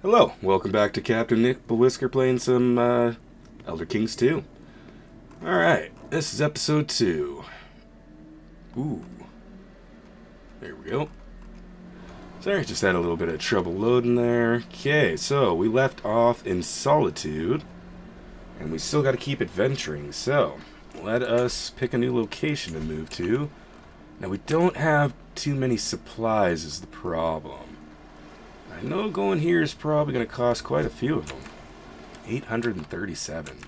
Hello, welcome back to Captain Nick Whisker playing some Elder Kings 2. Alright, this is episode 2. Ooh. There we go. Sorry, just had a little bit of trouble loading there. Okay, so we left off in Solitude, and we still got to keep adventuring, so let us pick a new location to move to. Now, we don't have too many supplies is the problem. I know going here is probably going to cost quite a few of them. 837.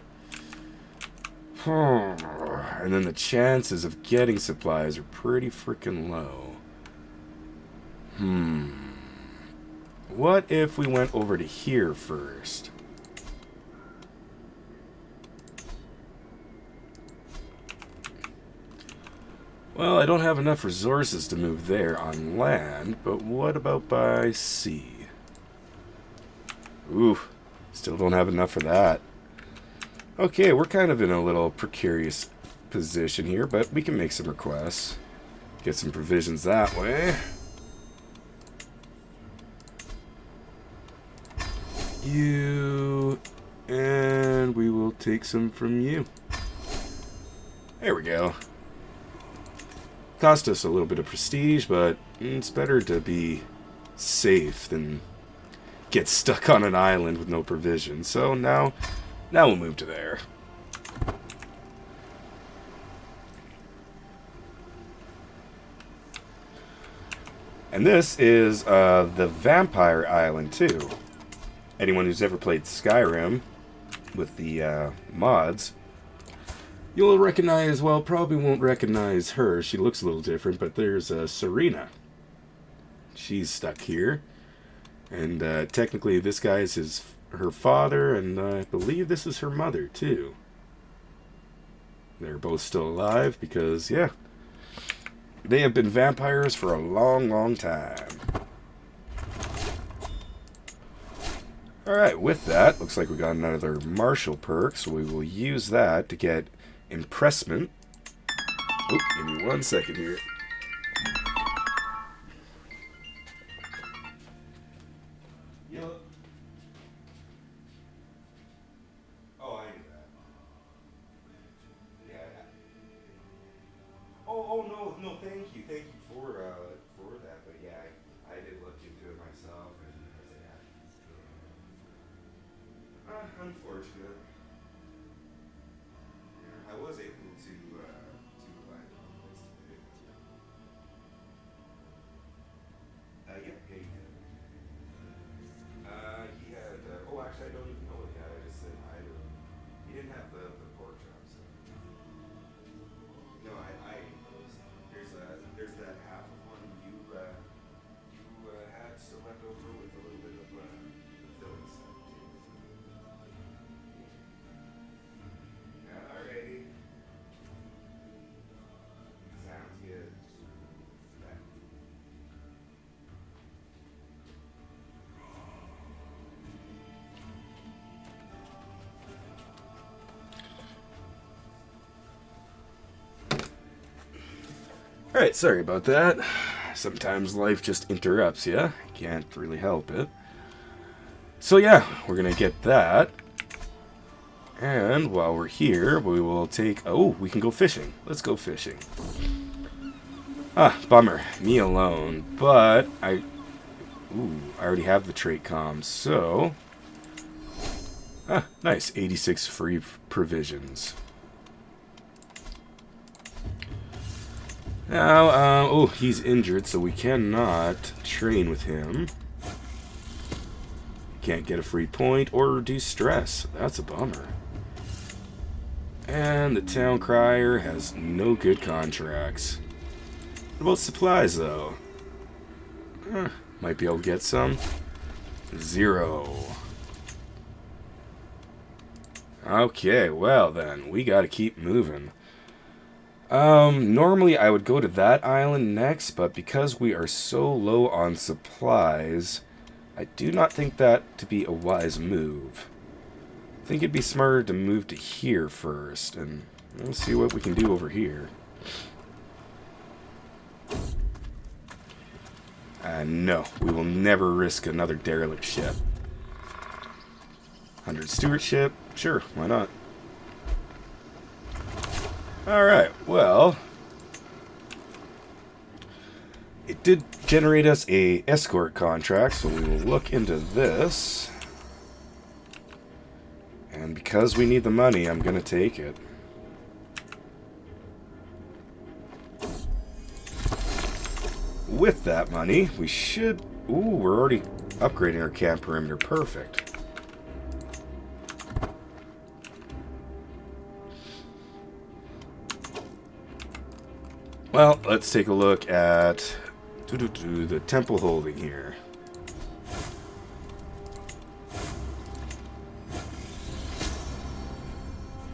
And then the chances of getting supplies are pretty freaking low. What if we went over to here first? Well, I don't have enough resources to move there on land, but what about by sea? Ooh, still don't have enough for that. Okay, we're kind of in a little precarious position here, but we can make some requests. Get some provisions that way. You, and we will take some from you. There we go. Cost us a little bit of prestige, but it's better to be safe than get stuck on an island with no provision. So now we'll move to there. And this is the Vampire Island too. Anyone who's ever played Skyrim with the mods, you'll recognize, well, probably won't recognize her. She looks a little different, but there's Serena. She's stuck here. And technically this guy is her father, and I believe this is her mother, too. They're both still alive because, yeah, they have been vampires for a long, long time. Alright, with that, looks like we got another martial perk, so we will use that to get impressment. Oh, give me 1 second here. Oh, I knew that. Yeah. Oh, no, thank you for that. But yeah, I did look into it myself, and unfortunate. Yeah, I was able to apply for this today. Yeah, he did. He had. Actually, I don't even know what he had. I just said hi to him. He didn't have the pork chops. So. No, I ate those. There's that half of one you had still left over with a little bit of the filling stuff too. Yeah, alrighty. Sounds good. Yeah. Alright, sorry about that. Sometimes life just interrupts you. Can't really help it. So yeah, we're gonna get that. And while we're here, we will take... Oh, we can go fishing. Let's go fishing. Ah, bummer. Me alone. But I already have the trait comms, so... Ah, nice. 86 free provisions. Now, he's injured, so we cannot train with him. Can't get a free point or reduce stress. That's a bummer. And the town crier has no good contracts. What about supplies, though? Might be able to get some. 0. Okay, well then, we gotta keep moving. Normally I would go to that island next, but because we are so low on supplies, I do not think that to be a wise move. I think it'd be smarter to move to here first, and we'll see what we can do over here. No, we will never risk another derelict ship. 100 stewardship. Sure, why not? Alright, well, it did generate us a escort contract, so we will look into this. And because we need the money, I'm going to take it. With that money, we should... Ooh, we're already upgrading our camp perimeter. Perfect. Well, let's take a look at the temple holding here.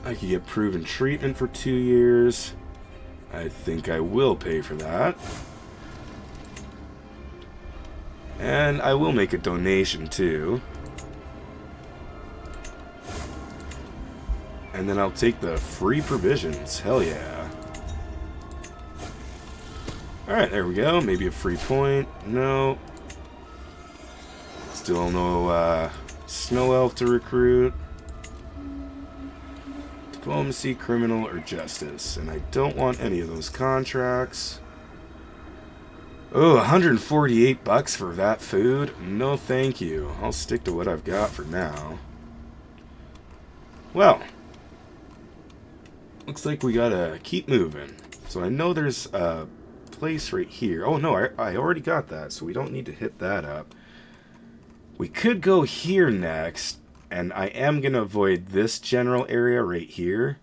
I could get proven treatment for 2 years. I think I will pay for that. And I will make a donation too. And then I'll take the free provisions. Hell yeah. Alright, there we go. Maybe a free point. No. Still no snow elf to recruit. Diplomacy, criminal, or justice. And I don't want any of those contracts. Oh, 148 bucks for that food? No thank you. I'll stick to what I've got for now. Well, looks like we gotta keep moving. So I know there's a place right here. Oh no, I already got that, so we don't need to hit that up. We could go here next, and I am gonna avoid this general area right here,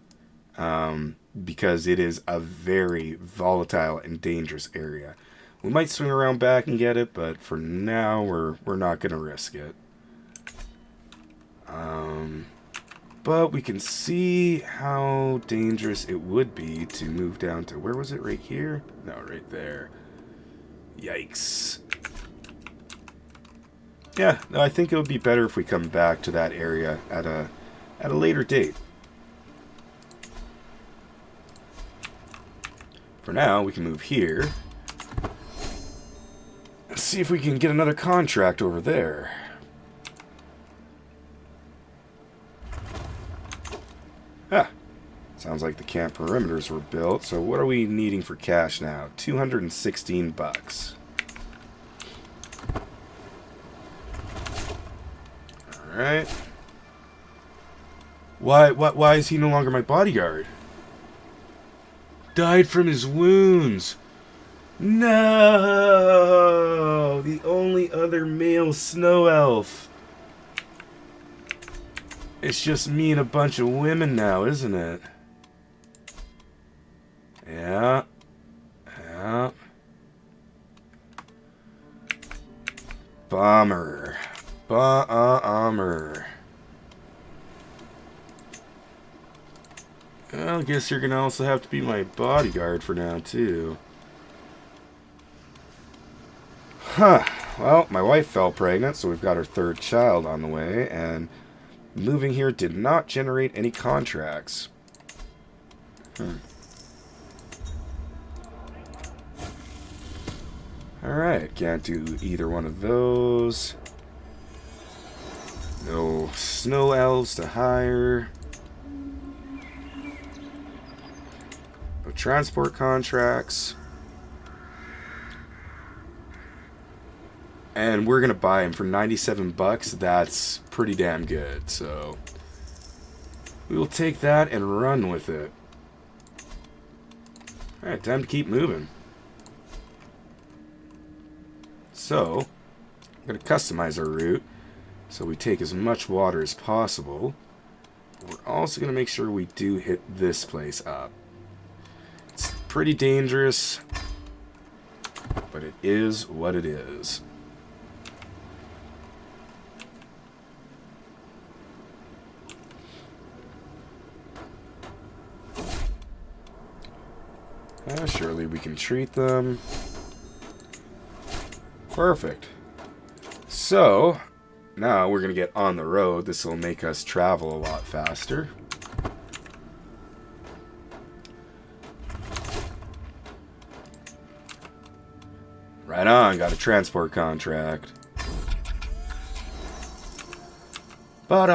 because it is a very volatile and dangerous area. We might swing around back and get it, but for now, we're not going to risk it. But we can see how dangerous it would be to move down to... Where was it? Right here? No, right there. Yikes. Yeah, no, I think it would be better if we come back to that area at a later date. For now, we can move here. Let's see if we can get another contract over there. Ah, sounds like the camp perimeters were built. So what are we needing for cash now? 216 bucks. All right. Why is he no longer my bodyguard? Died from his wounds. No! The only other male snow elf. It's just me and a bunch of women now, isn't it? Yeah. Yeah. Bummer. Bummer. Well, I guess you're gonna also have to be my bodyguard for now, too. Huh. Well, my wife fell pregnant, so we've got our third child on the way, and moving here did not generate any contracts. Alright, can't do either one of those. No snow elves to hire. No transport contracts. And we're going to buy him for 97 bucks. That's pretty damn good. So we will take that and run with it. Alright, time to keep moving. So, I'm going to customize our route so we take as much water as possible. We're also going to make sure we do hit this place up. It's pretty dangerous, but it is what it is. Surely we can treat them. Perfect. So, now we're going to get on the road. This will make us travel a lot faster. Right on, got a transport contract. But,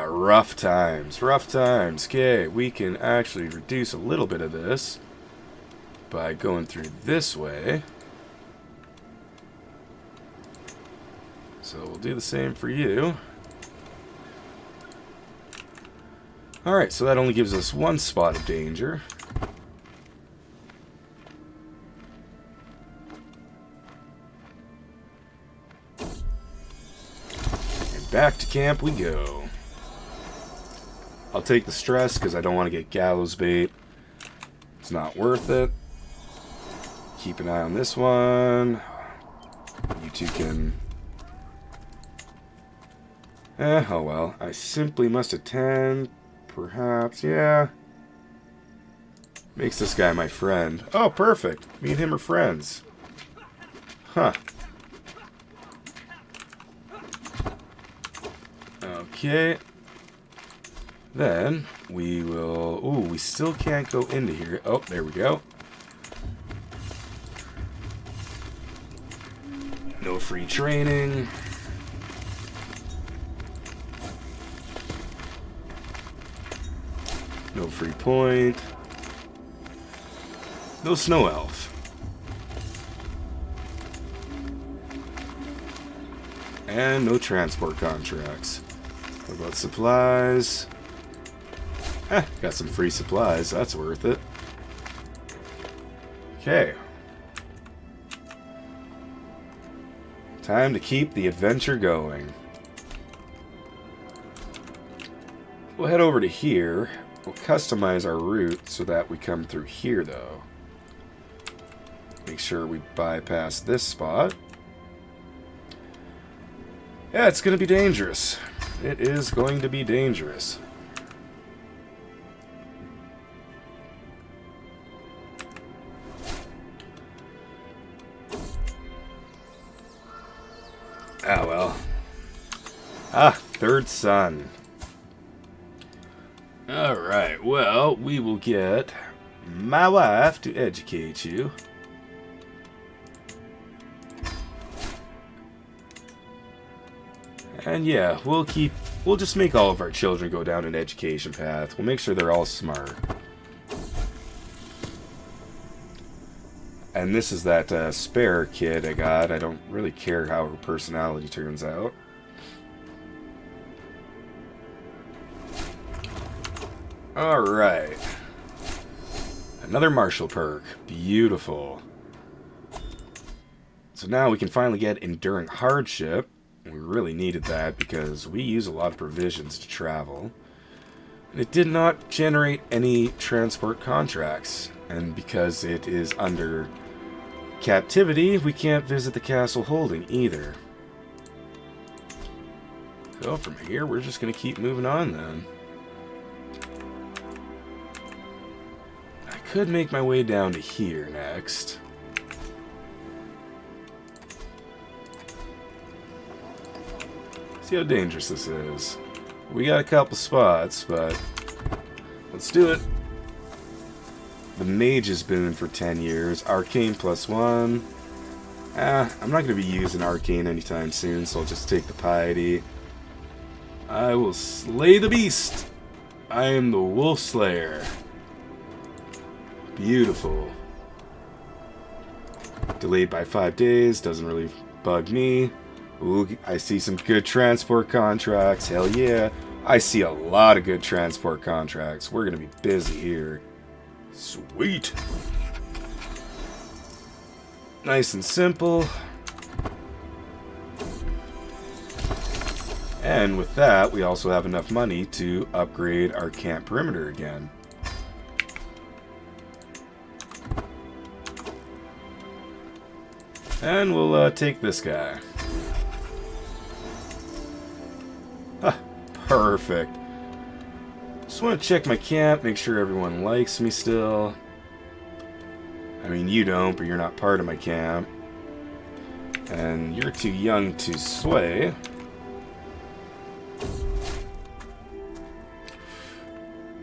rough times. Rough times. Okay, we can actually reduce a little bit of this by going through this way. So we'll do the same for you. Alright, so that only gives us one spot of danger. And back to camp we go. I'll take the stress because I don't want to get gallows bait. It's not worth it. Keep an eye on this one. You two can... oh well. I simply must attend. Perhaps, yeah. Makes this guy my friend. Oh, perfect. Me and him are friends. Huh. Okay. Then, we will... Ooh, we still can't go into here. Oh, there we go. No free training. No free point. No snow elf. And no transport contracts. What about supplies? Got some free supplies. That's worth it. Okay. Time to keep the adventure going. We'll head over to here. We'll customize our route so that we come through here, though. Make sure we bypass this spot. Yeah, it's going to be dangerous. It is going to be dangerous. Ah, well. Third son. Alright, well, we will get my wife to educate you. And yeah, we'll just make all of our children go down an education path. We'll make sure they're all smart. And this is that spare kid I got. I don't really care how her personality turns out. Alright. Another martial perk. Beautiful. So now we can finally get enduring hardship. We really needed that because we use a lot of provisions to travel. And it did not generate any transport contracts. And because it is under captivity, we can't visit the castle holding either. So from here, we're just going to keep moving on then. I could make my way down to here next. See how dangerous this is. We got a couple spots, but let's do it. The mage has been in for 10 years. Arcane +1. I'm not going to be using Arcane anytime soon, so I'll just take the Piety. I will slay the beast. I am the Wolf Slayer. Beautiful. Delayed by 5 days. Doesn't really bug me. Ooh, I see some good transport contracts. Hell yeah. I see a lot of good transport contracts. We're going to be busy here. Sweet. Nice and simple. And with that, we also have enough money to upgrade our camp perimeter again. And we'll take this guy. Perfect. Just want to check my camp, make sure everyone likes me still. I mean, you don't, but you're not part of my camp. And you're too young to sway.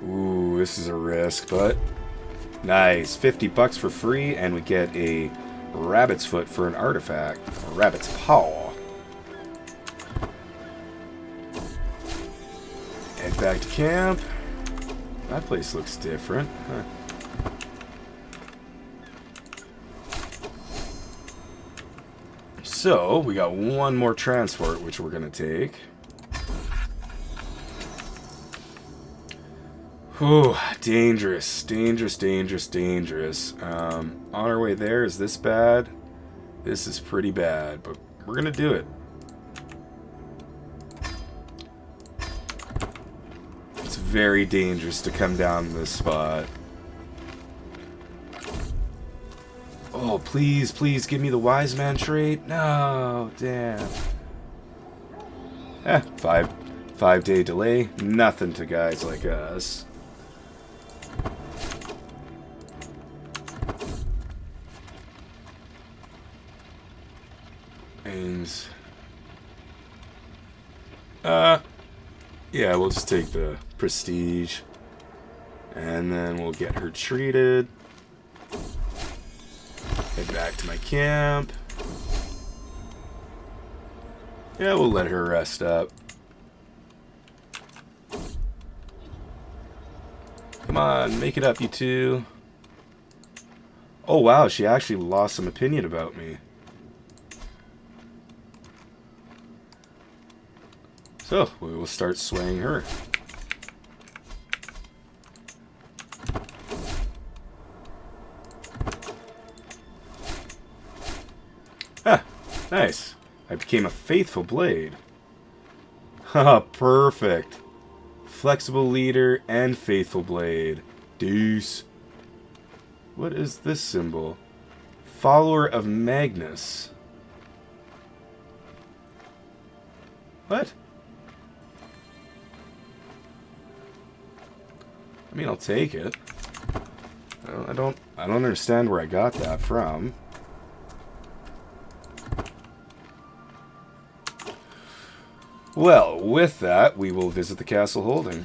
Ooh, this is a risk, but nice. 50 bucks for free, and we get a rabbit's foot for an artifact. A rabbit's paw. back to camp. That place looks different. Huh. So, we got one more transport, which we're going to take. Whew, dangerous, dangerous, dangerous, dangerous. On our way there, is this bad? This is pretty bad, but we're going to do it. It's very dangerous to come down this spot. Oh, please, please give me the wise man trait. No, damn. Five-day delay. Nothing to guys like us. Ains. Yeah, we'll just take the prestige. And then we'll get her treated. Head back to my camp. Yeah, we'll let her rest up. Come on, make it up, you two. Oh, wow, she actually lost some opinion about me. So, we will start swaying her. Ah, nice. I became a faithful blade. Haha, perfect. Flexible leader and faithful blade. Deuce. What is this symbol? Follower of Magnus. What? I mean, I'll take it. I don't understand where I got that from. Well, with that, we will visit the castle holding.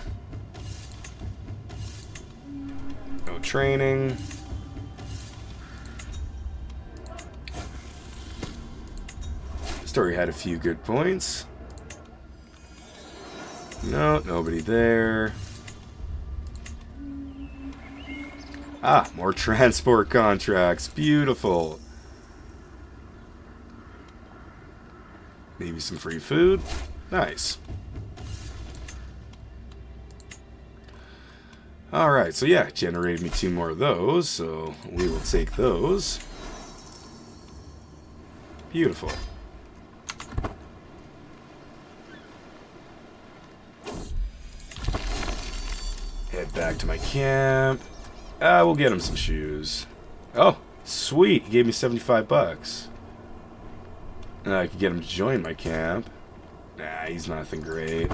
No training. Story had a few good points. No, nobody there. Ah, more transport contracts. Beautiful. Maybe some free food. Nice. Alright, so yeah, it generated me 2 more of those, so we will take those. Beautiful. Head back to my camp. We'll get him some shoes. Oh, sweet. He gave me 75 bucks. I could get him to join my camp. Nah, he's nothing great.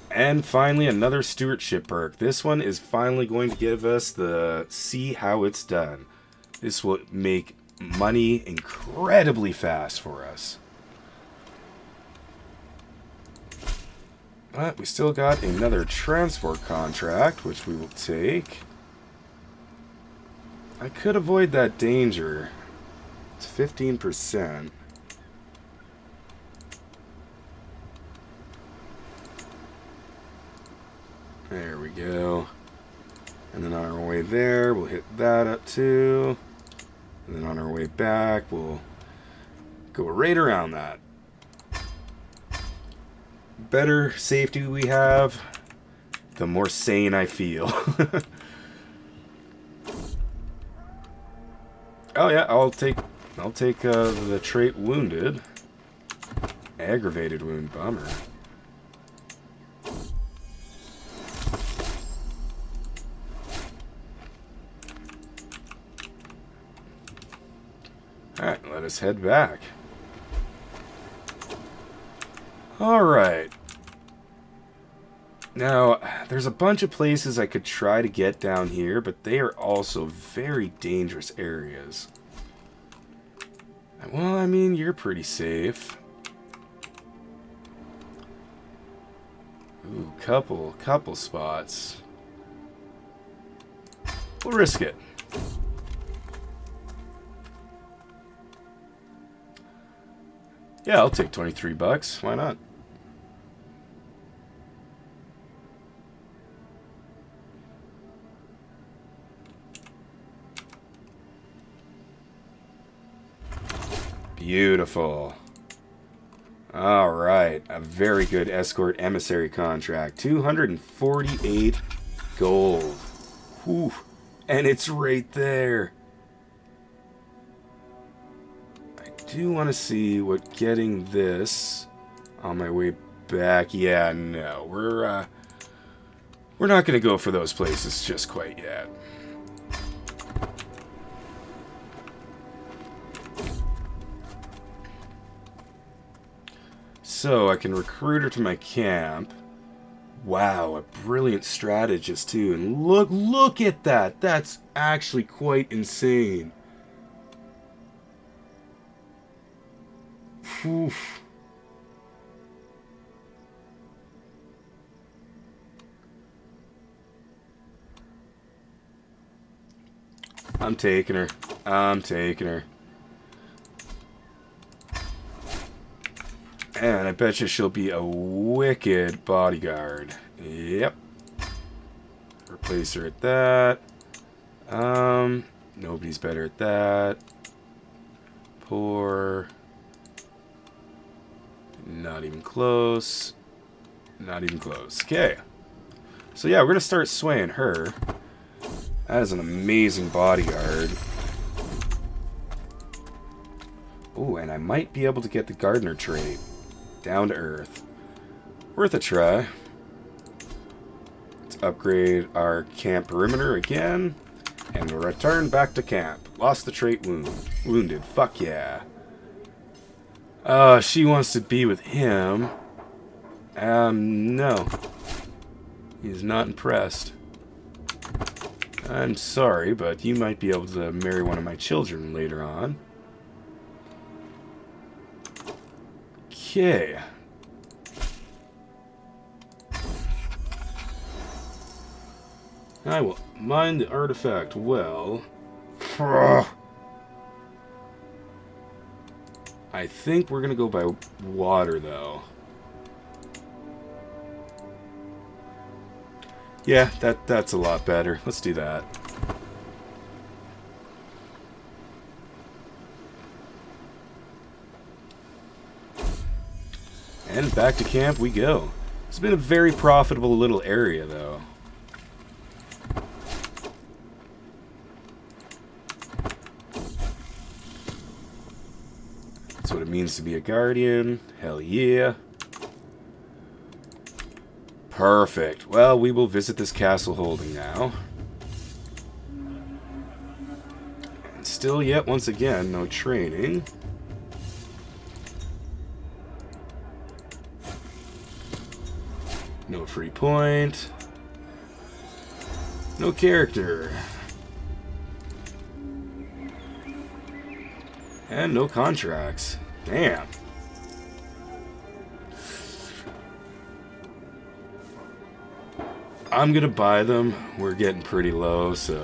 And finally, another stewardship perk. This one is finally going to give us the see how it's done. This will make money incredibly fast for us. But we still got another transport contract, which we will take. I could avoid that danger. It's 15%. There we go. And then on our way there, we'll hit that up too. And then on our way back, we'll go right around that. Better safety we have, the more sane I feel. Oh yeah, I'll take the trait wounded. Aggravated wound, bummer. Alright, let us head back. Alright. Now, there's a bunch of places I could try to get down here, but they are also very dangerous areas. Well, I mean, you're pretty safe. Ooh, couple spots. We'll risk it. Yeah, I'll take 23 bucks. Why not? Beautiful. Alright, a very good escort emissary contract. 248 gold. Whew. And it's right there. I do want to see what getting this on my way back. Yeah, no. We're not going to go for those places just quite yet. So, I can recruit her to my camp. Wow, a brilliant strategist, too. And look at that! That's actually quite insane. Oof. I'm taking her. I'm taking her. And I bet you she'll be a wicked bodyguard. Yep. Replace her at that. Nobody's better at that. Poor. Not even close. Not even close. Okay. So yeah, we're going to start swaying her. That is an amazing bodyguard. Oh, and I might be able to get the gardener trait. Down to earth. Worth a try. Let's upgrade our camp perimeter again. And return back to camp. Lost the trait wounded. Fuck yeah. She wants to be with him. No. He's not impressed. I'm sorry, but you might be able to marry one of my children later on. Okay. I will mine the artifact well. I think we're going to go by water, though. Yeah, that's a lot better. Let's do that. And back to camp we go. It's been a very profitable little area, though. That's what it means to be a guardian. Hell yeah. Perfect. Well, we will visit this castle holding now. And still yet, once again, no training. No free point. No character. And no contracts. Damn. I'm gonna buy them. We're getting pretty low, so...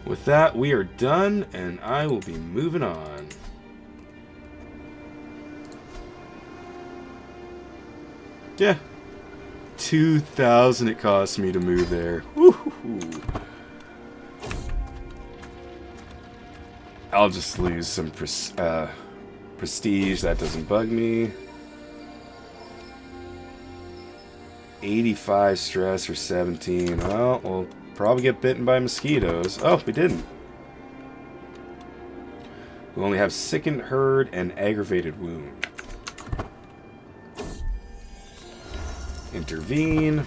With that, we are done, and I will be moving on. Yeah. 2,000 it cost me to move there. Woo-hoo-hoo. I'll just lose some prestige. That doesn't bug me. 85 stress or 17. Well, we'll probably get bitten by mosquitoes. Oh, we didn't. We only have sickened herd and aggravated wound. Intervene.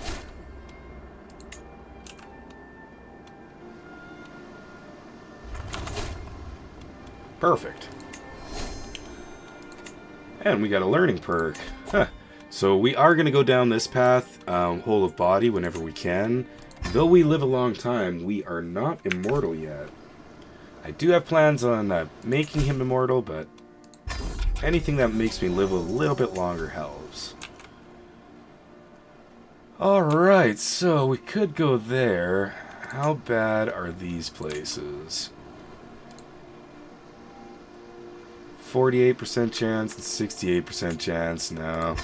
Perfect. And we got a learning perk. Huh. So we are going to go down this path, whole of body, whenever we can. Though we live a long time, we are not immortal yet. I do have plans on making him immortal, but anything that makes me live a little bit longer helps. Alright, so we could go there. How bad are these places? 48% chance and 68% chance. No.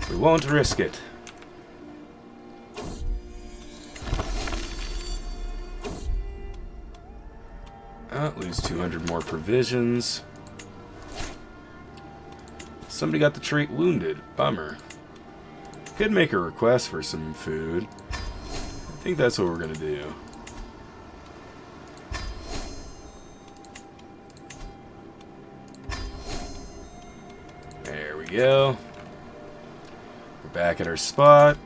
We won't risk it. Lose 200 more provisions. somebody got the trait wounded. Bummer. Could make a request for some food. I think that's what we're gonna do. There we go. We're back at our spot.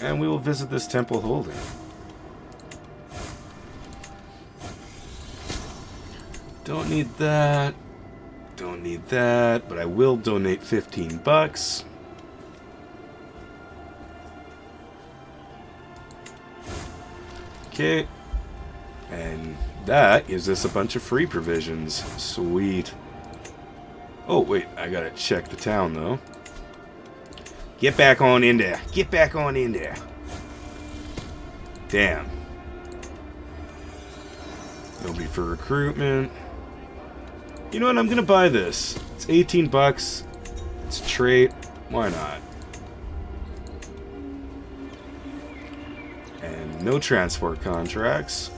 And we will visit this temple holding. Don't need that. Don't need that. But I will donate 15 bucks. Okay. And that gives us a bunch of free provisions. Sweet. Oh, wait. I gotta check the town, though. Get back on in there. Get back on in there. Damn. Nobody for recruitment. You know what? I'm gonna buy this. It's 18 bucks. It's a trait. Why not? And no transport contracts.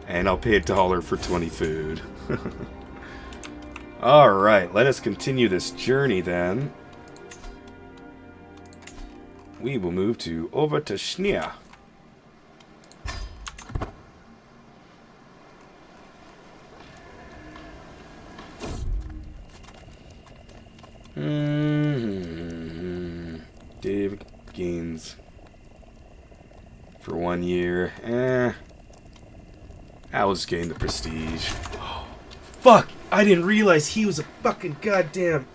And I'll pay $1 for 20 food. Alright, let us continue this journey then. We will move to over to Schneer. Dave gains for 1 year. I'll just gain the prestige. Oh, fuck! I didn't realize he was a fucking goddamn...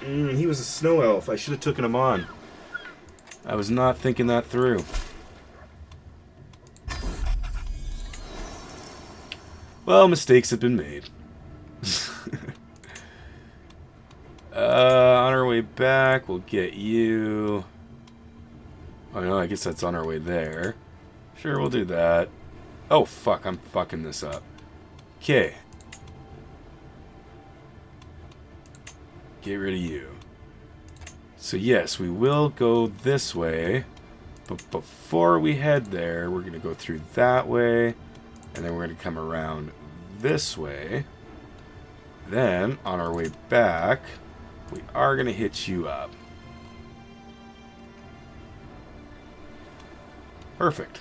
he was a snow elf. I should have taken him on. I was not thinking that through. Well, mistakes have been made. On our way back, we'll get you... Oh no, I guess that's on our way there. Sure, we'll do that. Oh, fuck, I'm fucking this up. Okay. Get rid of you. So yes, we will go this way. But before we head there, we're going to go through that way. And then we're going to come around this way. Then, on our way back, we are going to hit you up. Perfect.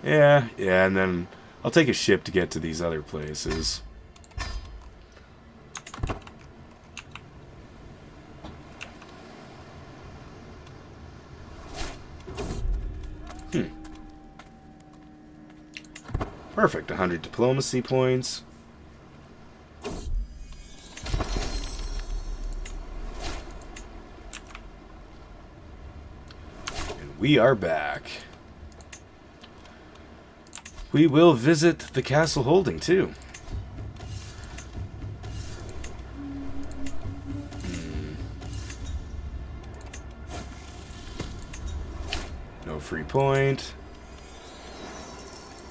Yeah, and then I'll take a ship to get to these other places. Perfect, 100 diplomacy points. And we are back. We will visit the castle holding too. No free point.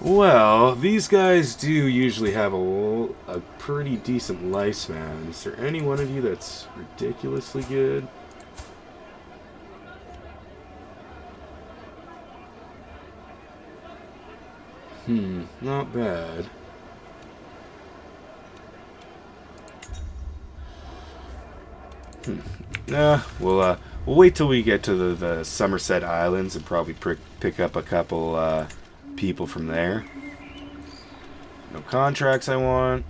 Well, these guys do usually have a pretty decent lifespan. Is there any one of you that's ridiculously good? Not bad. Nah, we'll wait till we get to the Somerset Islands and probably pick up a couple people from there. No contracts I want.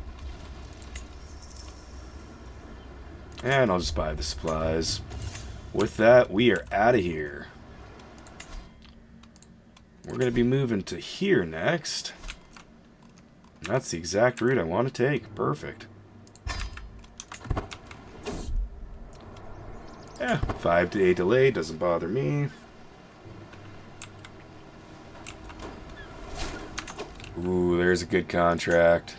And I'll just buy the supplies. With that, we are out of here. We're going to be moving to here next. And that's the exact route I want to take. Perfect. Yeah, 5-day delay doesn't bother me. Ooh, there's a good contract.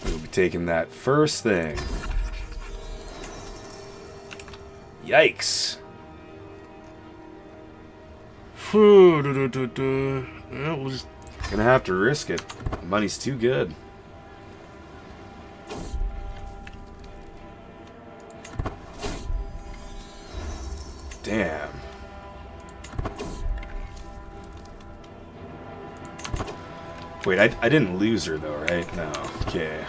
We'll be taking that first thing. Yikes. Yeah, we're just gonna have to risk it. The money's too good. Damn. Wait, I didn't lose her though, right? No. Okay.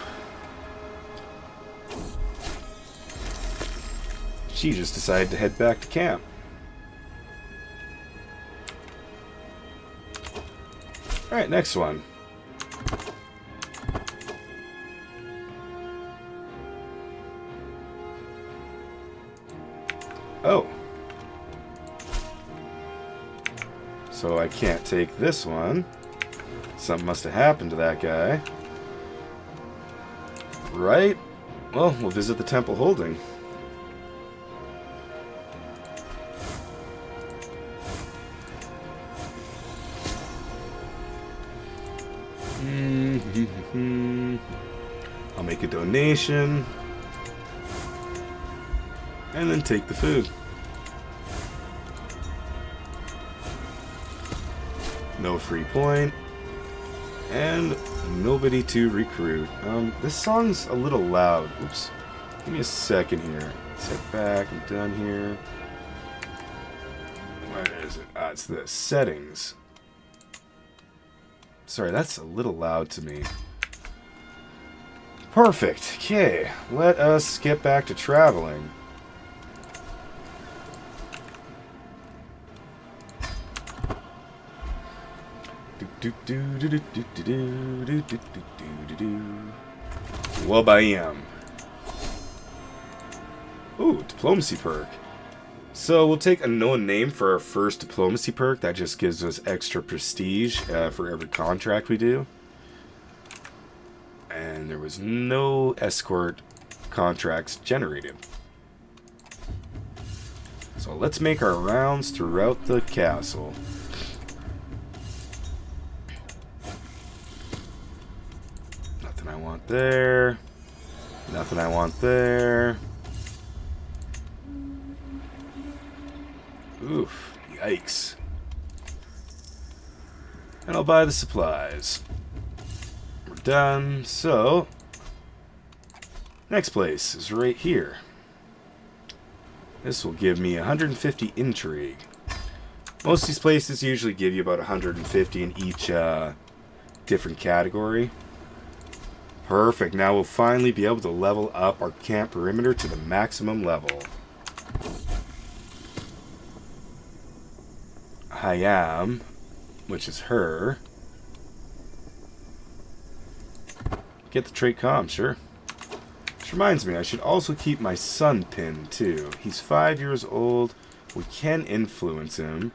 She just decided to head back to camp. Alright, next one. Oh. So I can't take this one. Something must have happened to that guy. Right? Well, we'll visit the temple holding. I'll make a donation. And then take the food. No free point. And nobody to recruit. This song's a little loud. Oops. Give me a second here. Set back. I'm done here. Where is it? Ah, it's the settings. Sorry, that's a little loud to me. Perfect. Okay, let us get back to traveling. Wabam. Ooh, diplomacy perk. So we'll take a known name for our first diplomacy perk. That just gives us extra prestige for every contract we do. And there was no escort contracts generated. So let's make our rounds throughout the castle. Nothing I want there. Nothing I want there. Oof, yikes. And I'll buy the supplies. We're done, so next place is right here. This will give me 150 intrigue. Most of these places usually give you about 150 in each different category. Perfect, now we'll finally be able to level up our camp perimeter to the maximum level. I am, which is her. Get the trait comm, sure. Which reminds me, I should also keep my son pinned too. He's 5 years old. We can influence him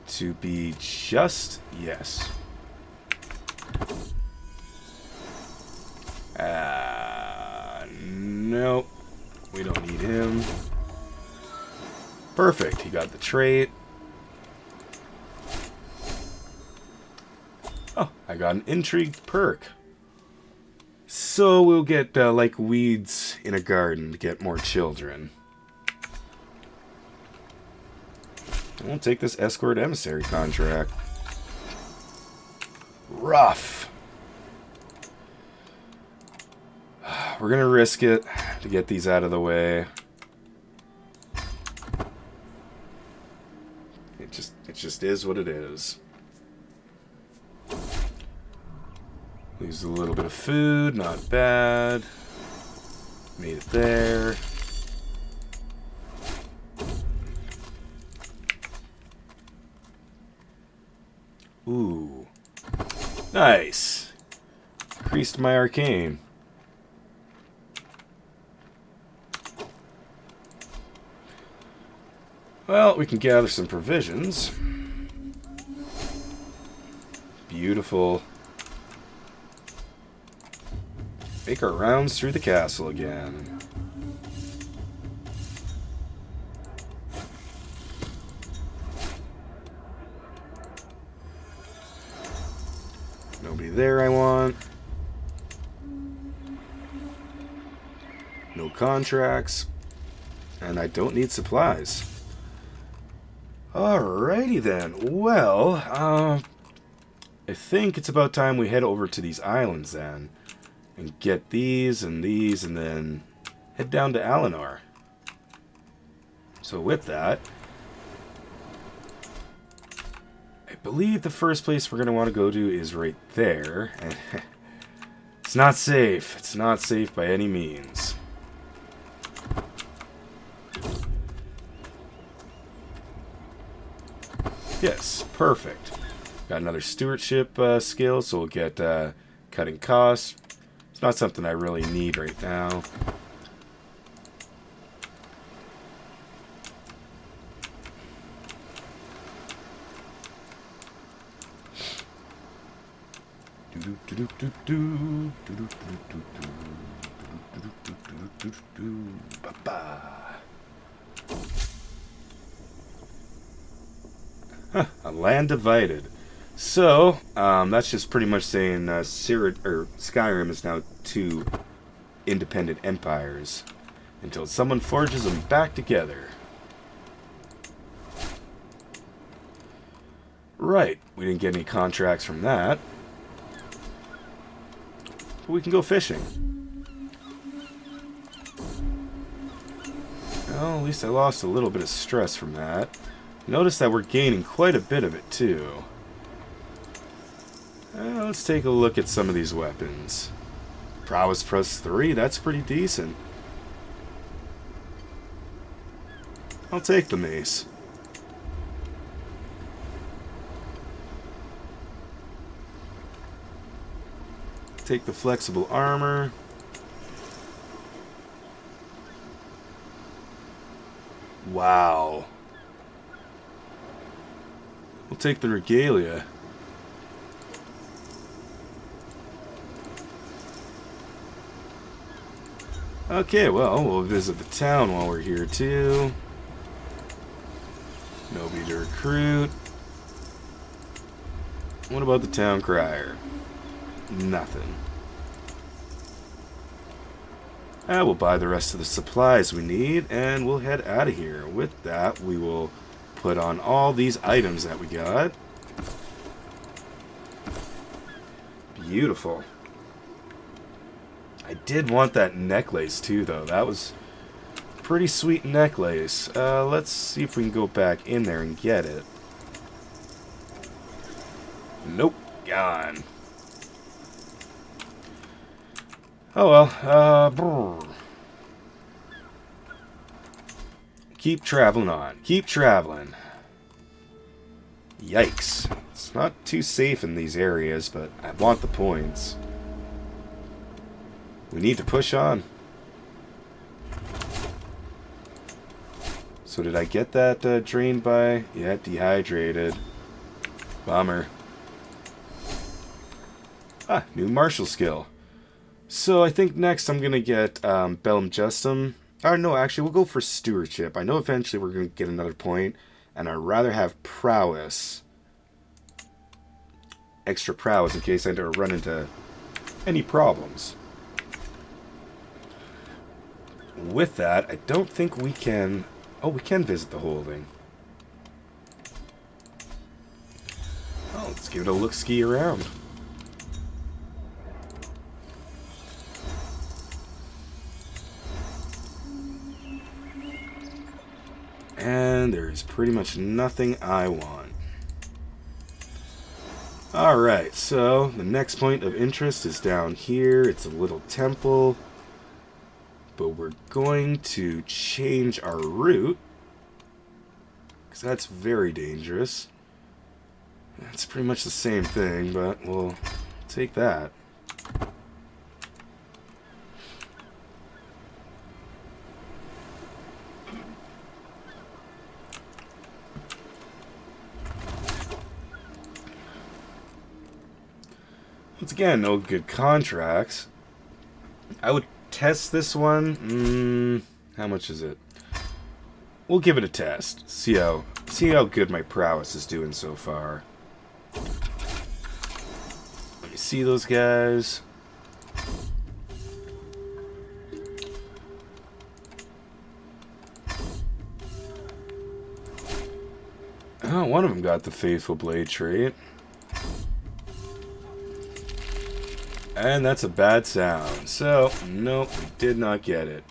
to be just yes. Nope. We don't need him. Perfect. He got the trait. Oh, I got an intrigue perk. So we'll get like weeds in a garden to get more children. And we'll take this escort emissary contract. Rough. We're gonna risk it to get these out of the way. It just is what it is. Leaves a little bit of food, not bad. Made it there. Ooh. Nice. Increased my arcane. Well, we can gather some provisions. Beautiful. Make our rounds through the castle again. Nobody there I want. No contracts. And I don't need supplies. Alrighty then. Well, I think it's about time we head over to these islands then. And get these, and then head down to Alinar. So with that, I believe the first place we're going to want to go to is right there. And it's not safe. It's not safe by any means. Yes, perfect. Got another stewardship skill, so we'll get cutting costs. It's not something I really need right now. Huh, a land divided. So, that's just pretty much saying Skyrim is now two independent empires until someone forges them back together. Right, we didn't get any contracts from that. But we can go fishing. Well, at least I lost a little bit of stress from that. Notice that we're gaining quite a bit of it, too. Let's take a look at some of these weapons. Prowess +3, that's pretty decent. I'll take the mace. Take the flexible armor. Wow. We'll take the regalia. Okay, well, we'll visit the town while we're here, too. Nobody to recruit. What about the town crier? Nothing. We'll buy the rest of the supplies we need, and we'll head out of here. With that, we will put on all these items that we got. Beautiful. I did want that necklace too, though. That was a pretty sweet necklace. Let's see if we can go back in there and get it. Nope, gone. Oh well. Keep traveling on. Keep traveling. Yikes. It's not too safe in these areas, but I want the points. We need to push on. So did I get that drained by? Yeah, dehydrated. Bummer. Ah, new martial skill. So I think next I'm going to get Bellum Justum. Or no, actually we'll go for Stewardship. I know eventually we're going to get another point, and I'd rather have Prowess. Extra Prowess in case I don't run into any problems. With that, I don't think we can... Oh, we can visit the holding. Oh, let's give it a look-ski around. And there's pretty much nothing I want. Alright, so the next point of interest is down here. It's a little temple. But we're going to change our route, because that's very dangerous. It's pretty much the same thing, but we'll take that. Once again, no good contracts. I would test this one. How much is it? We'll give it a test. See how good my prowess is doing so far. Let me see those guys. Oh, one of them got the Faithful Blade trait. And that's a bad sound. So, nope, we did not get it.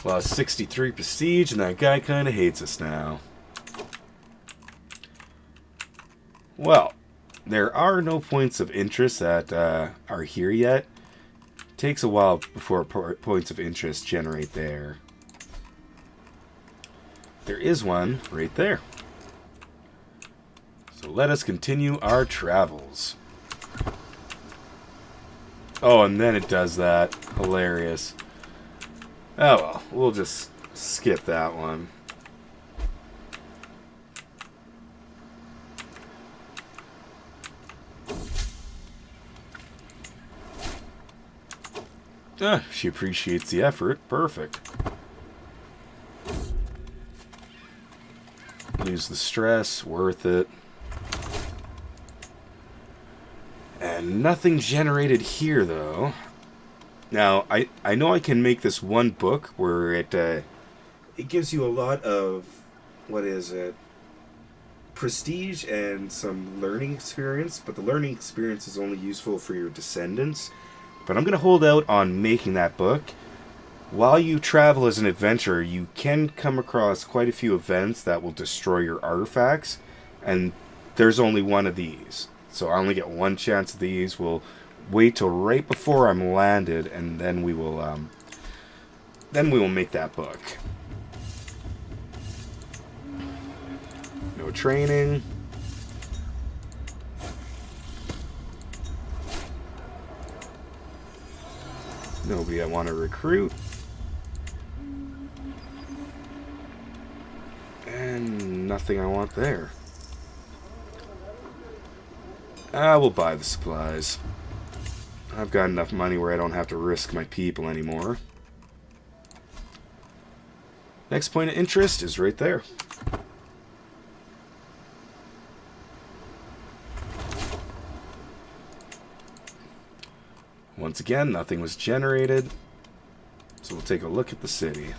Lost 63 prestige, and that guy kind of hates us now. Well, there are no points of interest that are here yet. Takes a while before points of interest generate there. There is one right there. So let us continue our travels. Oh, and then it does that. Hilarious. Oh well, we'll just skip that one. She appreciates the effort. Perfect. Lose the stress. Worth it. And nothing generated here, though. Now, I know I can make this one book where it gives you a lot of, what is it, prestige and some learning experience, but the learning experience is only useful for your descendants. But I'm going to hold out on making that book. While you travel as an adventurer, you can come across quite a few events that will destroy your artifacts, and there's only one of these. So I only get one chance of these. We'll wait till right before I'm landed, and then we will make that book. No training. Nobody I want to recruit. And nothing I want there. We'll buy the supplies. I've got enough money where I don't have to risk my people anymore. Next point of interest is right there. Once again, nothing was generated. So we'll take a look at the city.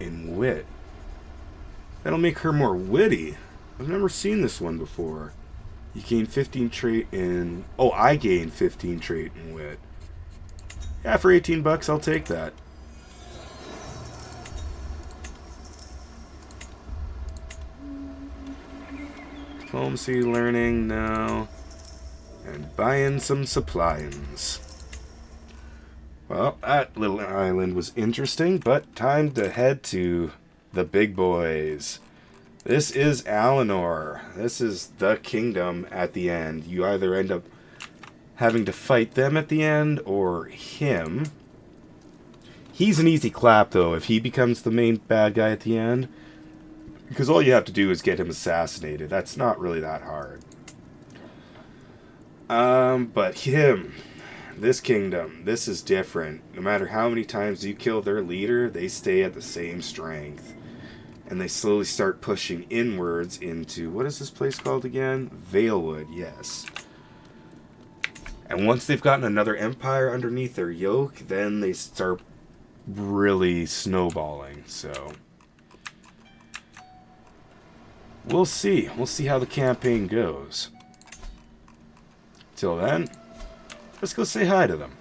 In wit. That'll make her more witty. I've never seen this one before. You gain 15 trait in... Oh, I gain 15 trait in wit. Yeah, for 18 bucks, I'll take that. Diplomacy, learning, no. And buying some supplies. Well, that little island was interesting, but time to head to the big boys. This is Alinor. This is the kingdom at the end. You either end up having to fight them at the end, or him. He's an easy clap, though, if he becomes the main bad guy at the end. Because all you have to do is get him assassinated. That's not really that hard. But him, this kingdom, this is different. No matter how many times you kill their leader, they stay at the same strength. And they slowly start pushing inwards into, what is this place called again? Valewood, yes. And once they've gotten another empire underneath their yoke, then they start really snowballing, so... We'll see. We'll see how the campaign goes. Till then, let's go say hi to them.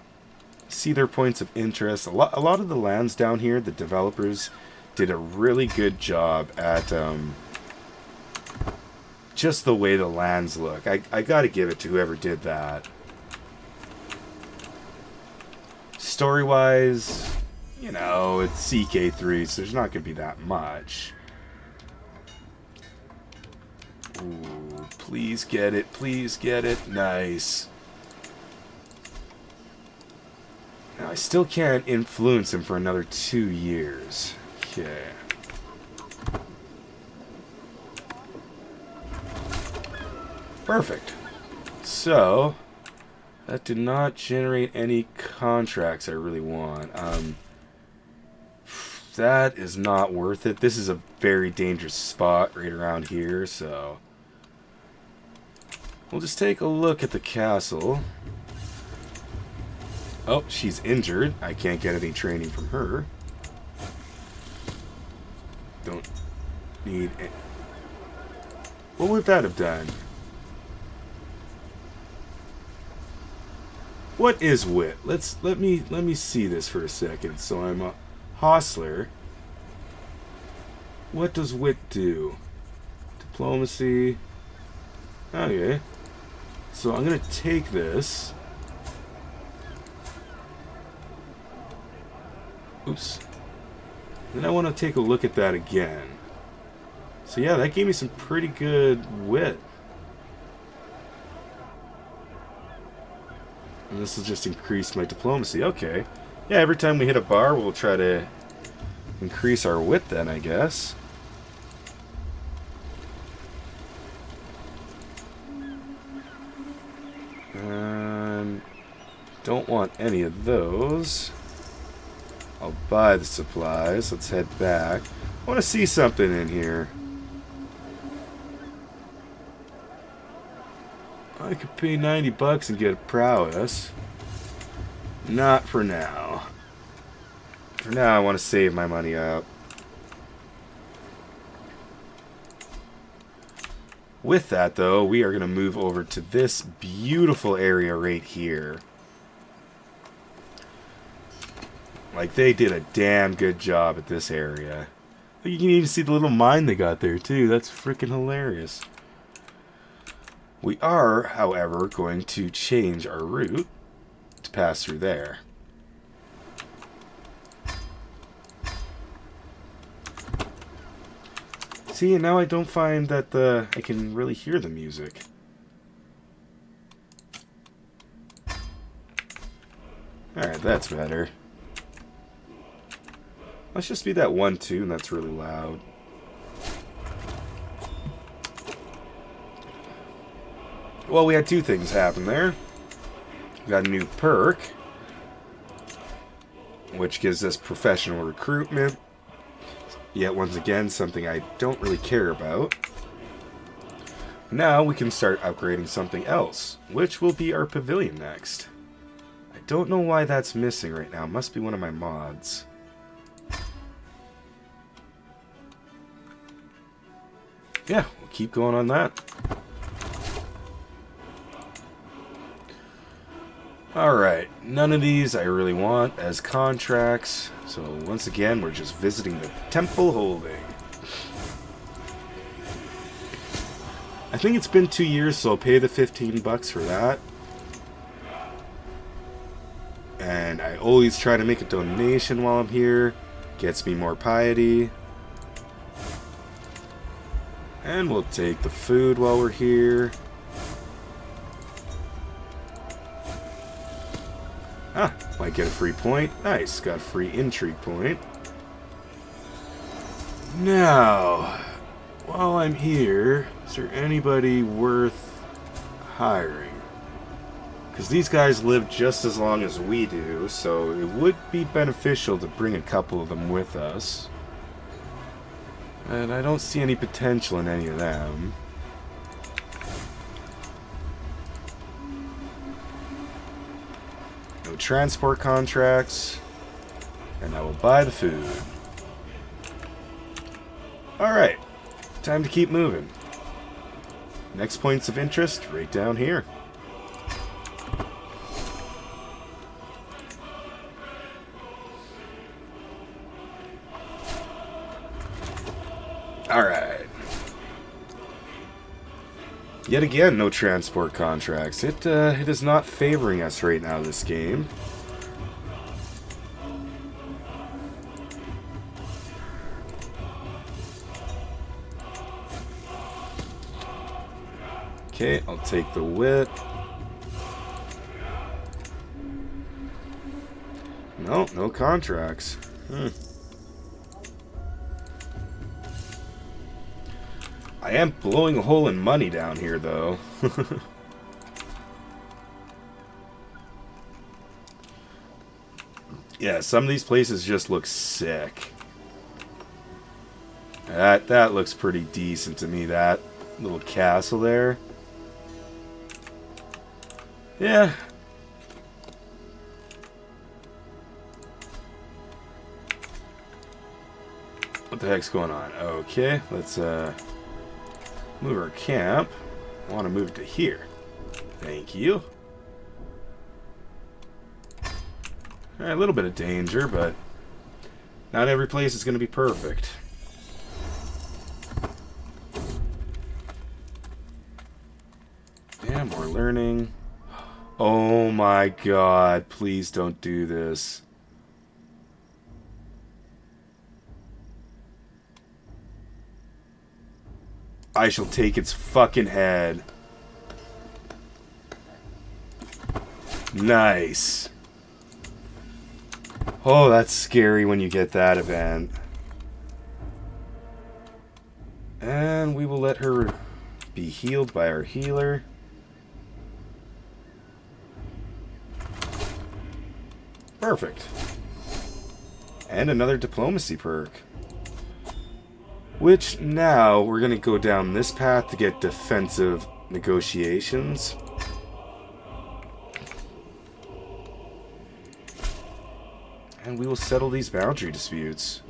See their points of interest. A lot of the lands down here, the developers did a really good job at just the way the lands look. I gotta give it to whoever did that. Story-wise, you know, it's CK3, so there's not gonna be that much. Ooh, please get it. Please get it. Nice. Now, I still can't influence him for another 2 years. Okay. Perfect. So, that did not generate any contracts I really want. That is not worth it. This is a very dangerous spot right around here, so... We'll just take a look at the castle. Oh, she's injured. I can't get any training from her. Don't need... What would that have done? What is wit? Let me see this for a second. So I'm a hostler. What does wit do? Diplomacy. Okay. So I'm gonna take this. Oops. Then I want to take a look at that again. So yeah, that gave me some pretty good wit. And this will just increase my diplomacy. Okay. Yeah, every time we hit a bar, we'll try to increase our wit then, I guess. Don't want any of those. I'll buy the supplies. Let's head back. I want to see something in here. I could pay 90 bucks and get a prowess. Not for now. For now, I want to save my money up. With that, though, we are going to move over to this beautiful area right here. Like, they did a damn good job at this area. You can even see the little mine they got there, too. That's freaking hilarious. We are, however, going to change our route to pass through there. See, and now I don't find that I can really hear the music. Alright, that's better. Let's just be that one tune that's really loud. Well, we had two things happen there. We got a new perk, which gives us professional recruitment. Yet, once again, something I don't really care about. Now we can start upgrading something else, which will be our pavilion next. I don't know why that's missing right now. Must be one of my mods. Yeah, we'll keep going on that. Alright, none of these I really want as contracts, so once again we're just visiting the Temple Holding. I think it's been 2 years, so I'll pay the 15 bucks for that. And I always try to make a donation while I'm here, gets me more piety. And we'll take the food while we're here. Ah, might get a free point. Nice, got a free intrigue point. Now, while I'm here, is there anybody worth hiring? Because these guys live just as long as we do, so it would be beneficial to bring a couple of them with us. And I don't see any potential in any of them. No transport contracts. And I will buy the food. Alright. Time to keep moving. Next points of interest, right down here. Alright. Yet again, no transport contracts. It is not favoring us right now, this game. Okay, I'll take the wit. No, no contracts. I am blowing a hole in money down here, though. Yeah, some of these places just look sick. That looks pretty decent to me, that little castle there. Yeah. What the heck's going on? Okay, let's move our camp. I want to move it to here. Thank you. A little bit of danger, but not every place is going to be perfect. Yeah, more learning. Oh my god, please don't do this. I shall take its fucking head. Nice. Oh, that's scary when you get that event. And we will let her be healed by our healer. Perfect. And another diplomacy perk. Which now we're going to go down this path to get defensive negotiations. And we will settle these boundary disputes.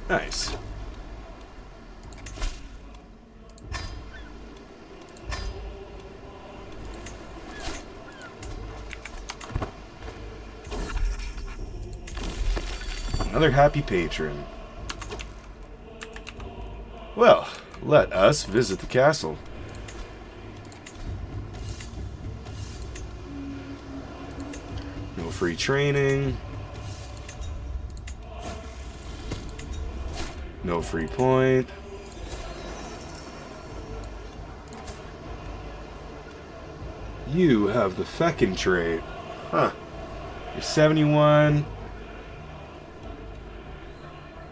Nice. Another happy patron. Well, let us visit the castle. No free training. No free point. You have the feckin' trait. Huh. You're 71.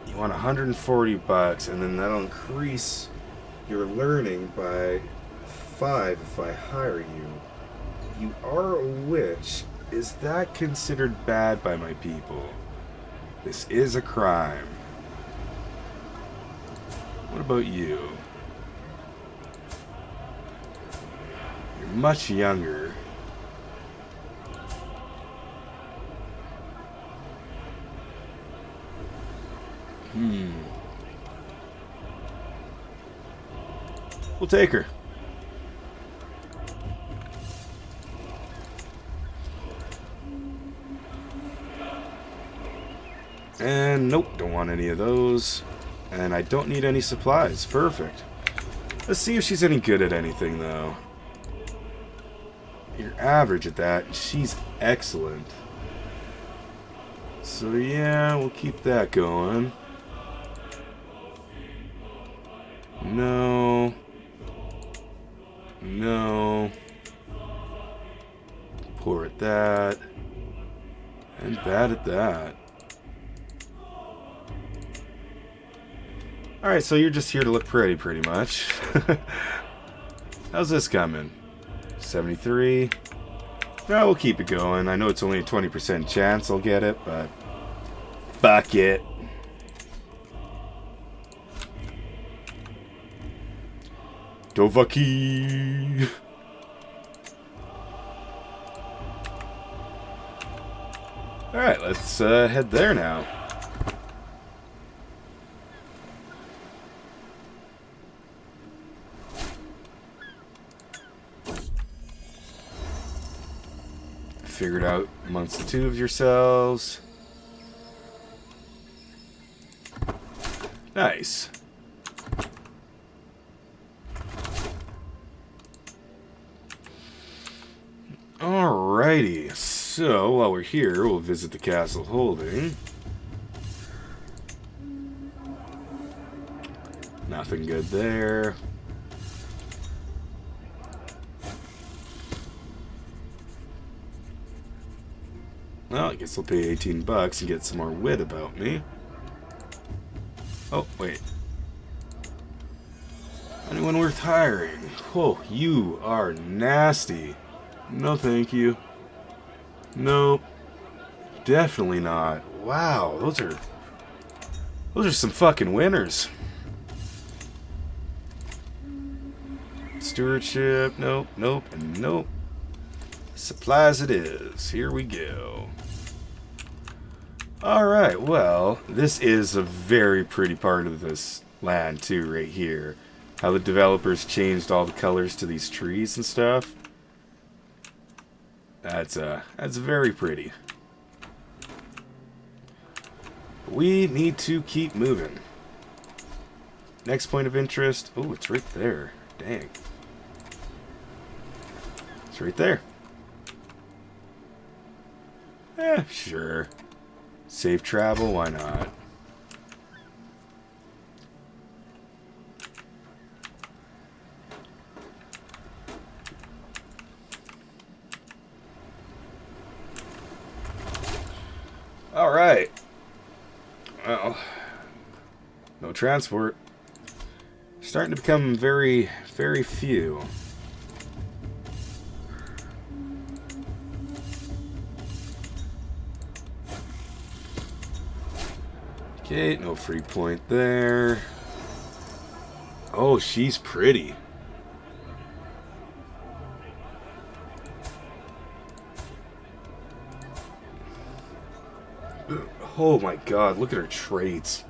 You want 140 bucks, and then that'll increase your learning by 5 if I hire you. You are a witch. Is that considered bad by my people? This is a crime. What about you? You're much younger. We'll take her. And nope, don't want any of those. And I don't need any supplies. Perfect. Let's see if she's any good at anything, though. You're average at that. She's excellent. So yeah, we'll keep that going. No. No. Poor at that. And bad at that. Alright, so you're just here to look pretty much. How's this coming? 73. No, we'll keep it going. I know it's only a 20% chance I'll get it, but fuck it. Dovaki. Alright, let's head there now. Figured out amongst the two of yourselves. Nice. Alrighty, so while we're here, we'll visit the castle holding. Nothing good there. Well, I guess I'll pay 18 bucks and get some more wit about me. Oh, wait. Anyone worth hiring? Oh, you are nasty. No, thank you. Nope. Definitely not. Wow, those are some fucking winners. Stewardship, nope, nope, and nope. Supplies it is. Here we go. Alright, well, this is a very pretty part of this land too, right here. How the developers changed all the colors to these trees and stuff. That's very pretty. We need to keep moving. Next point of interest. Oh, it's right there. Dang. It's right there. Sure. Safe travel, why not? Alright. Well, no transport. Starting to become very, very few. Okay, no free point there. Oh, she's pretty. Oh my god, look at her traits.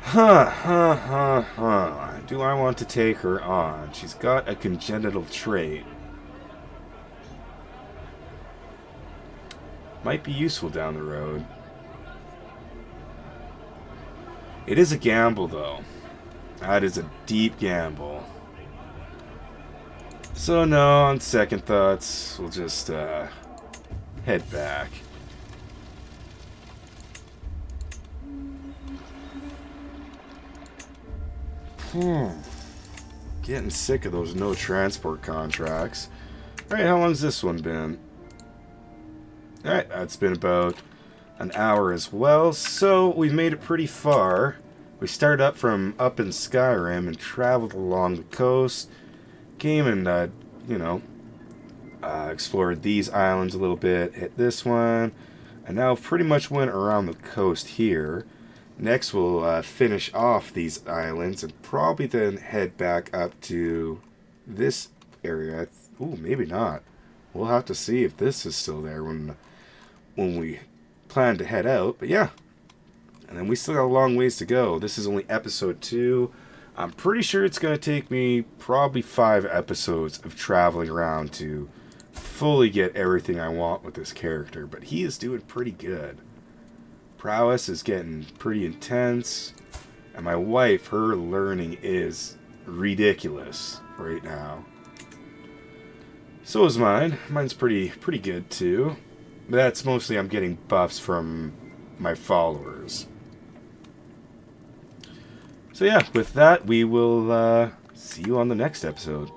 Huh. Do I want to take her on? She's got a congenital trait. Might be useful down the road. It is a gamble, though. That is a deep gamble. So no, on second thoughts, we'll just head back. Getting sick of those no transport contracts. Alright, how long's this one been? Alright, that's been about an hour as well, so we've made it pretty far. We started up from up in Skyrim and traveled along the coast. Came and, explored these islands a little bit, hit this one, and now pretty much went around the coast here. Next we'll finish off these islands and probably then head back up to this area. Ooh, maybe not. We'll have to see if this is still there when we plan to head out. But yeah, and then we still got a long ways to go. This is only episode 2. I'm pretty sure it's going to take me probably 5 episodes of traveling around to fully get everything I want with this character. But he is doing pretty good. Prowess is getting pretty intense. And my wife, her learning is ridiculous right now. So is mine. Mine's pretty good too. That's mostly I'm getting buffs from my followers. So yeah, with that, we will see you on the next episode.